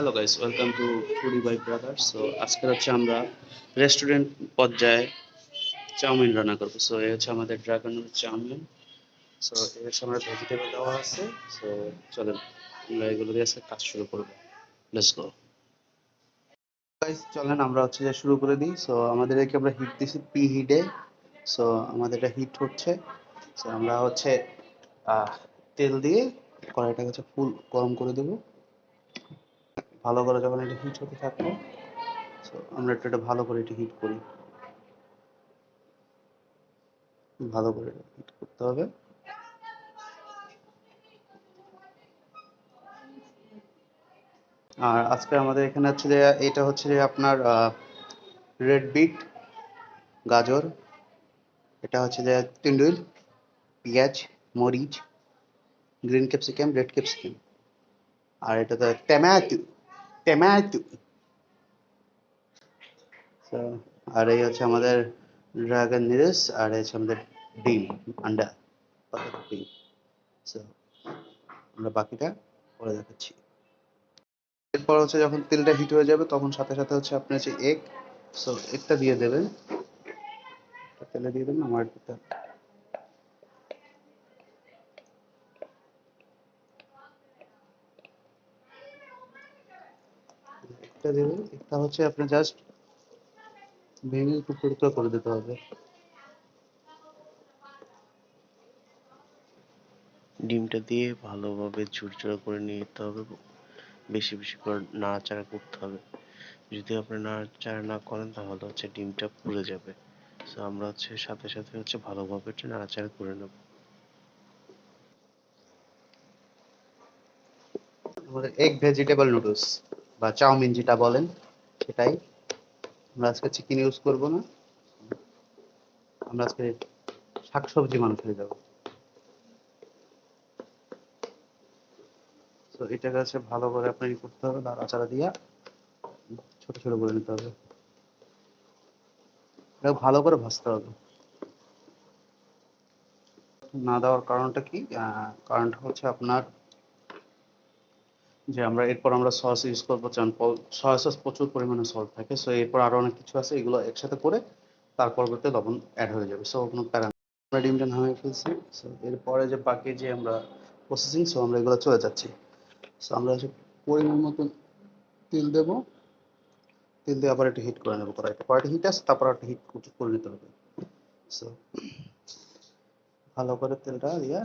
Hello guys, welcome to Foodie by Brothers. So আজকে হচ্ছে আমরা রেস্টুরেন্ট পর্যায়ে চাউমিন রান্না করবো। সো এই হচ্ছে আমাদের ড্রাগন চাউমিন। সো এর হচ্ছে আমরা ভেজিটেবল দেওয়া আছে। সো চলেন আমরা এগুলো দিয়ে আজকে কাজ শুরু করবো। লেটস গো গাইস, চলেন আমরা হচ্ছে যে শুরু করে দিই। সো আমাদের একে আমরা হিট দিছি প্রি হিটে। সো আমাদের এটা হিট হচ্ছে। সো আমরা হচ্ছে আহ, তেল দিয়ে কড়াইটাকে হচ্ছে ফুল গরম করে দেবো। ভালো করে যখন এটা হিট হতে থাকবে, সো আমরা একটু এটা ভালো করে এটা হিট করি। ভালো করে হিট করতে হবে। আর আজকে আমাদের এখানে হচ্ছে যে এটা হচ্ছে যে আপনার রেড বিট, গাজর, এটা হচ্ছে যে তিন্ডুল, পেঁয়াজ, মরিচ, গ্রিন ক্যাপসিকাম, রেড ক্যাপসিকাম, আর এটা তো টমেটো টমেটো। So, আর এই হচ্ছে আমাদের ড্রাগন নুডলস, আর এই হচ্ছে আমাদের ডিম, আন্ডা, পাতার ডিম। So, আমরা বাকিটা পরে দেখাচ্ছি। এরপর হচ্ছে যখন তেলটা হিট হয়ে যাবে তখন সাথে সাথে হচ্ছে আপনি হচ্ছে এগ, সো এগটা দিয়ে দেবেন। তেলে দিয়ে দেবেন আমার এটা। একটা দেবেন, একটা হচ্ছে আপনি জাস্ট ভেঙে টুকরো টুকরো করে দিতে হবে। ডিমটা দিয়ে ভালোভাবে ঝুরঝুরে করে নিতে হবে, বেশি বেশি করে নাড়াচাড়া করতে হবে। যদি আপনি নাড়াচাড়া না করেন তাহলে হচ্ছে ডিমটা পুড়ে যাবে। তো আমরা হচ্ছে সাথে সাথে হচ্ছে ভালোভাবে এটা নাড়াচাড়া করে নেব। আমাদের এগ ভেজিটেবল নুডলস বা চাউমিন যেটা বলেন সেটাই। আমরা আজকে চিকেন ইউজ করব না, আমরা আজকে শাকসবজি মানুষ হয়ে যাবো। তো এটাকে হচ্ছে ভালো করে আপনাকে করতে হবে, নাড়াচাড়া দিয়া ছোট ছোট করে নিতে হবে। এটা ভালো করে ভাজতে হবে। না দেওয়ার কারণটা কি? কারণটা হচ্ছে আপনার যে আমরা এরপর আমরা সস ইউজ করবো। সয়া সস প্রচুর পরিমাণে সল্ট থাকে। সো এরপর আরো অনেক কিছু আছে, এগুলো একসাথে করে তার পরবর্তী লবণ অ্যাড হয়ে যাবে। সো কোনো প্যারা নেই। আমরা ডিমটা নামিয়ে ফেলছি। সো এরপরে যে বাকি যে আমরা প্রসেসিং, সো আমরা এগুলো চলে যাচ্ছি। সো আমরা হচ্ছে পরিমাণ মতন তেল দেবো। তেল দিয়ে আবার একটু হিট করে নেবো কড়াইটা। কড়াইটা হিট আছে, তারপর একটা হিট করে নিতে হবে। সো ভালো করে তেলটা দিয়ে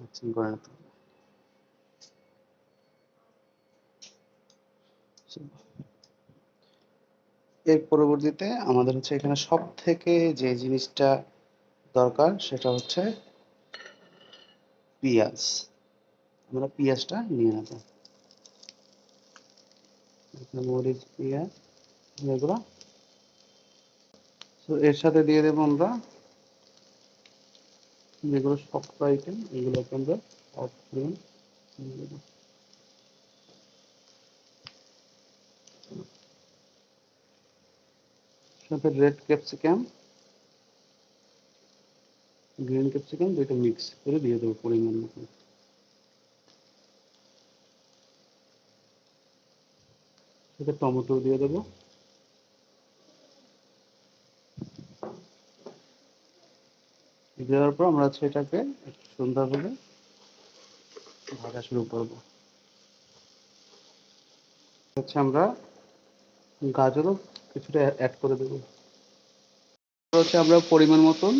মিক্সিং করে নিতে হবে। So, এর পরবর্তীতে আমাদের হচ্ছে এখানে সব থেকে যে জিনিসটা দরকার সেটা হচ্ছে পেঁয়াজ। আমরা পেঁয়াজটা নিয়ে নেব। এখানে মরিচ, পেঁয়াজ, এগুলো। তো এর সাথে দিয়ে দেবো আমরা যেগুলো শক্ত আইটেম, এগুলোকে আমরা অফ করে দিয়ে দেবো। সাথে রেড ক্যাপসিকাম, গ্রিন ক্যাপসিকাম দুইটা মিক্স করে দিয়ে দেবো পরিমাণ মতো। সাথে টমেটো দিয়ে দেবো। দেওয়ার পর আমরা হচ্ছে এটাকে একটু সুন্দরভাবে ভাজা শুরু করবো। হচ্ছে আমরা গাজরও কিছুটা অ্যাড করে দেবো। হচ্ছে আমরা পরিমাণ মতন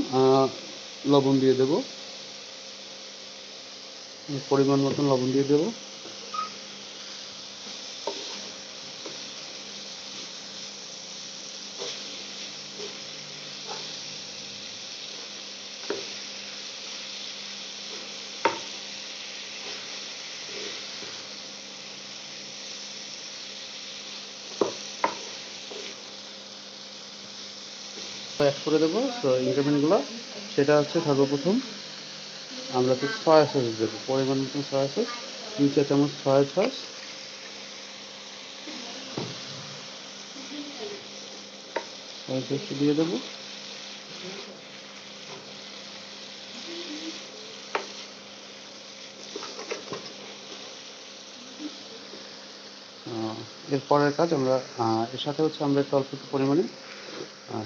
লবণ দিয়ে দেবো। পরিমাণ মতন লবণ দিয়ে দেবো। অ্যাড করে দেবো। তো ইনগ্রেডিয়েন্টগুলো সেটা হচ্ছে সর্বপ্রথম আমরা তো সয়া সস দেবো। পরিমাণ মতন সয়া সস, 2 চা চামচ সয়া সস। সয়া সসটা দিয়ে দেবো। এর পরের কাজ আমরা এর সাথে হচ্ছে আমরা একটু অল্প একটু পরিমাণে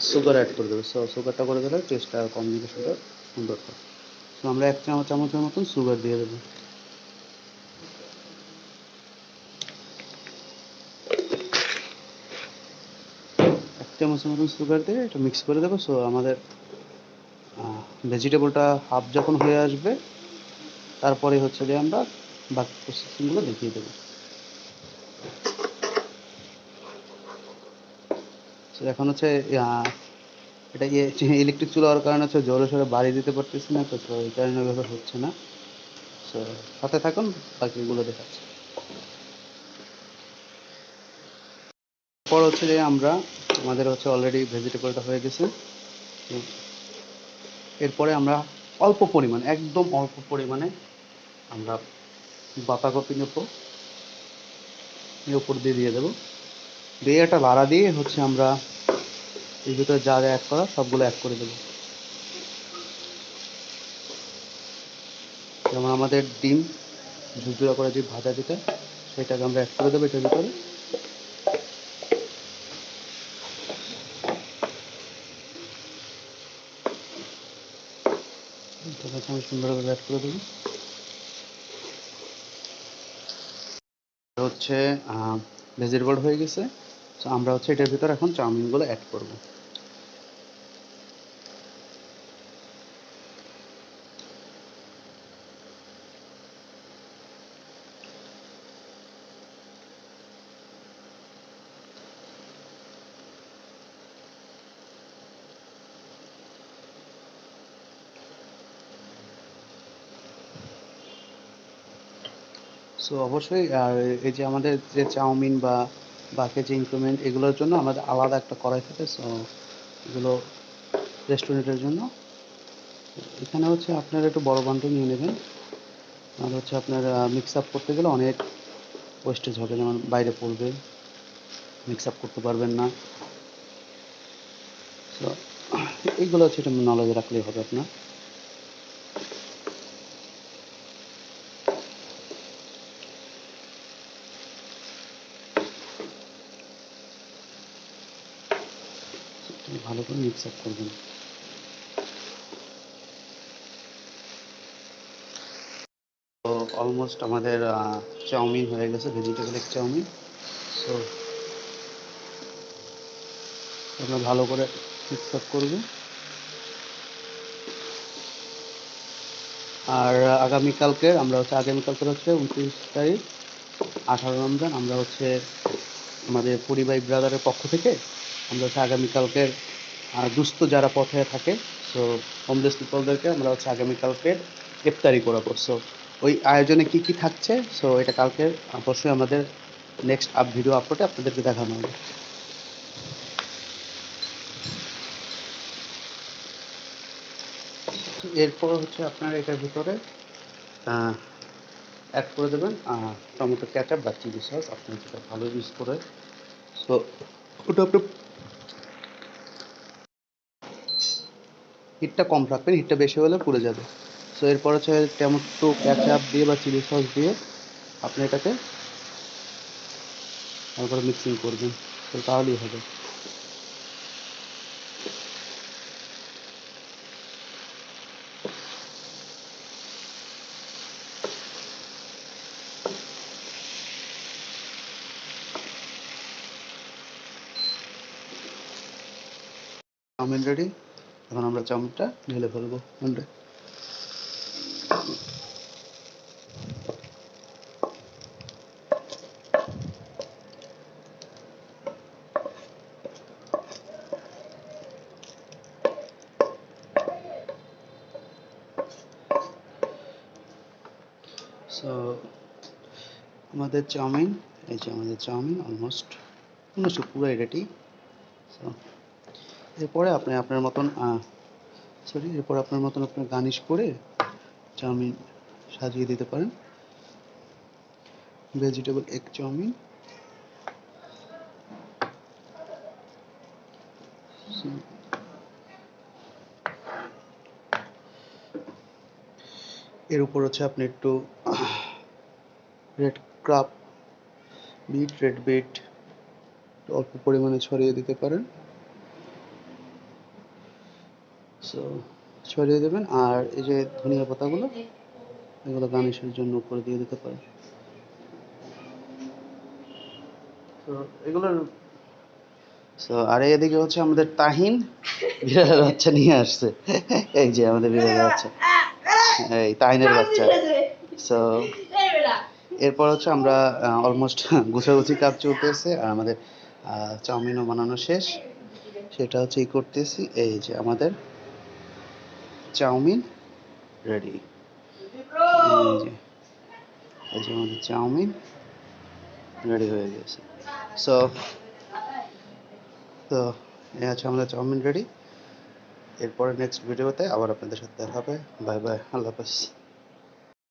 সুগার অ্যাড করে দেবো। সো সুগারটা করে দিলে টেস্টটা কম্বিনেশনটা সুন্দর হয়। সো আমরা 1 চামচের মতন সুগার দিয়ে দেবো। এক চামচের মতন সুগার দিয়ে এটা মিক্স করে দেবো। সো আমাদের ভেজিটেবলটা হাফ যখন হয়ে আসবে তারপরে হচ্ছে যে আমরা বাকি প্রসেসিংগুলো দেখিয়ে দেবো। তো এখন হচ্ছে এটা ইলেকট্রিক চুলা হওয়ার কারণে হচ্ছে জোরে সোরে বাড়ি দিতে পারতেছি না, তো তো এই কারণে ওইভাবে হচ্ছে না। সো সাথে থাকুন, বাকিগুলো দেখাচ্ছি। পর হচ্ছে যে আমরা আমাদের হচ্ছে অলরেডি ভেজিটেবলটা হয়ে গেছে। তো এরপরে আমরা অল্প পরিমাণে, একদম অল্প পরিমাণে আমরা বাঁধাকপি নেব, এর উপর দিয়ে দিয়ে দেবো। দিয়ে একটা লাড়া দিয়ে হচ্ছে আমরা এর ভিতরে যা যা অ্যাড করা সবগুলো অ্যাড করে দেবো। যেমন আমাদের ডিম ঝুরঝুরা করে যে ভাজা যেটা, সেটাকে আমরা অ্যাড করে দেবো এটার ভিতরে। এটাকে আমি সুন্দরভাবে অ্যাড করে দেবো। হচ্ছে ভেজিটেবল হয়ে গেছে। তো আমরা হচ্ছে এটার ভিতরে এখন চাউমিনগুলো অ্যাড করব। সো অবশ্যই আর এই যে আমাদের যে চাউমিন বা বাকি যে ইনক্রিমেন্ট এগুলোর জন্য আমাদের আলাদা একটা কড়াই থাকে। সো এগুলো রেস্টুরেন্টের জন্য। এখানে হচ্ছে আপনারা একটু বড় বান্ডেল নিয়ে নেবেন, আর হচ্ছে আপনার মিক্স আপ করতে গেলে অনেক ওয়েস্টেজ হবে, যেমন বাইরে পড়বে, মিক্স আপ করতে পারবেন না। সো এইগুলো হচ্ছে এটা নলেজ রাখলেই হবে আপনার। ভালো করে মিক্স আপ করবেন। তো অলমোস্ট আমাদের চাউমিন হয়ে গেছে, ভেজিটেবল এগ চাউমিন। সো আমরা ভালো করে মিক্স আপ করবো। আর আগামীকালকের হচ্ছে 29 তারিখ, 18 রমজান। আমরা হচ্ছে আমাদের ফুডি বাই ব্রাদারের পক্ষ থেকে আমরা হচ্ছে আগামীকালকের দুস্থ যারা পথে থাকে, সো হোমলেস পিপলদেরকে আমরা হচ্ছে আগামীকালকে ইফতারি করাবো। সো ওই আয়োজনে কি কি থাকছে, সো এটা কালকে অবশ্যই আমাদের নেক্সট ভিডিও আপলোডে আপনাদেরকে দেখানো হবে। এরপর হচ্ছে আপনারা এটার ভিতরে অ্যাড করে দেবেন টমেটো কেচাপ বা চিলি সস, আপনি যেটা ভালো ইউজ করে। সো ওটা আপনি হিটটা কম রাখবেন, হিটটা বেশি হলে পুড়ে যাবে। সো এরপর হচ্ছে টমেটো কেচাপ দিয়ে বা চিলি সস দিয়ে আপনি এটাকে ভালো করে মিক্সিং করবেন, তো তাহলেই হবে। Chowmein ready. এখন আমরা চাউমিনটা ঢেলে ফেলবো মন্ডে। সো আমাদের চাউমিন, এই যে আমাদের চাউমিন অলমোস্ট পুরাই রেডি। সো এরপরে আপনি আপনার মতন এরপর আপনার মতন আপনার গার্নিশ করে চাউমিন সাজিয়ে দিতে পারেন। Vegetable egg chowmein. এর উপর হচ্ছে আপনি একটু red crop beet, red beet অল্প পরিমাণে ছড়িয়ে দিতে পারেন। সো ছড়িয়ে দেবেন, আর এই যে ধনিয়া পাতাগুলো, এগুলো গার্নিশের জন্য উপরে দিয়ে দিতে পারেন। তো এগুলোর আর এদিকে হচ্ছে আমাদের তাহিন বিড়ালের বাচ্চা নিয়ে আসছে। এই যে আমাদের বিড়ালের বাচ্চা, এই তাহিনের বাচ্চা। সো এরপর হচ্ছে আমরা অলমোস্ট গুছাগুছি কাজ চলতেছে, আর আমাদের চাউমিনও বানানো শেষ। সেটা হচ্ছে করতেছি, এই যে আমাদের চাউমিন রেডি। এই যে আমাদের চাউমিন রেডি হয়ে গেছে। সো তো এই হচ্ছে আমাদের চাউমিন রেডি। এরপরে নেক্সট ভিডিওতে আবার আপনাদের সাথে দেখা হবে। বাই বাই, আল্লাহ হাফেজ।